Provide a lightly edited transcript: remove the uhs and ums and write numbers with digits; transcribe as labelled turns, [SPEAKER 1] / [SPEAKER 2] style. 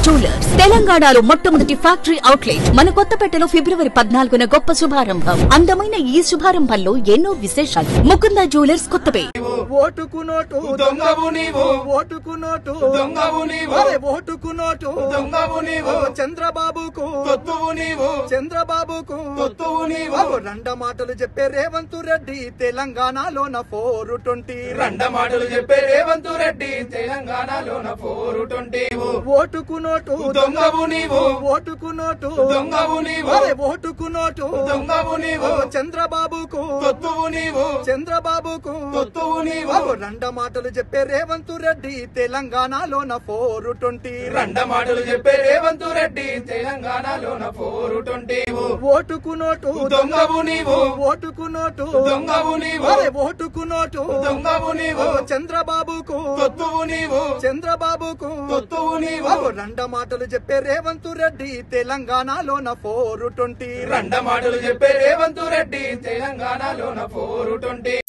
[SPEAKER 1] Jewellers తెలంగాణలో మొట్టమొదటి factory outlet మన కొత్తపేటలో ఫిబ్రవరి 14న గొప్ప శుభారంభం. అందమైన ఈ శుభారంభంలో ఎన్నో విశేషాలు. ముకుంద జ్యువెలర్స్ కొత్తపేట.
[SPEAKER 2] ఓటుకు నోటు దొంగవు నీవు, ఓటుకు నోటు దొంగవు నీవు, ఓటుకు నోటు దొంగవు నీవు, చంద్రబాబుకు తొత్తువు నీవు, చంద్రబాబుకు తొత్తువు నీవు. రండ మాటలు చెప్పే రేవంత్ రెడ్డి తెలంగాణలోన 420.
[SPEAKER 3] రండ మాటలు చెప్పే రేవంత్ రెడ్డి తెలంగాణలోన 420.
[SPEAKER 2] ఓటుకు నోటు
[SPEAKER 3] దొంగవు నీవు,
[SPEAKER 2] ఓటుకు నోటు
[SPEAKER 3] దొంగవు నీవు,
[SPEAKER 2] ఓటుకు నోటు
[SPEAKER 3] దొంగవు నీవు,
[SPEAKER 2] చంద్రబాబుకు
[SPEAKER 3] తొత్తువు నీవు,
[SPEAKER 2] చంద్రబాబుకు
[SPEAKER 3] తొత్తువు నీవు.
[SPEAKER 2] రండ మాటలు చెప్పే రేవంత్ రెడ్డి తెలంగాణలోన 420.
[SPEAKER 3] రండ మాటలు చెప్పే రేవంత్ రెడ్డి తెలంగాణలోన 420.
[SPEAKER 2] ఓటుకు నోటు
[SPEAKER 3] దొంగవు నీవు,
[SPEAKER 2] ఓటుకు నోటు
[SPEAKER 3] దొంగవు నీవు,
[SPEAKER 2] ఓటుకు నోటు
[SPEAKER 3] దొంగవు నీవు,
[SPEAKER 2] చంద్రబాబుకు
[SPEAKER 3] తొత్తువు నీవు,
[SPEAKER 2] చంద్రబాబుకు
[SPEAKER 3] తొత్తువు నీవు.
[SPEAKER 2] రండ మాటలు చెప్పే రేవంత్ రెడ్డి తెలంగాణలోన 420.
[SPEAKER 3] రండ మాటలు చెప్పే రేవంత్ రెడ్డి తెలంగాణలోన 420.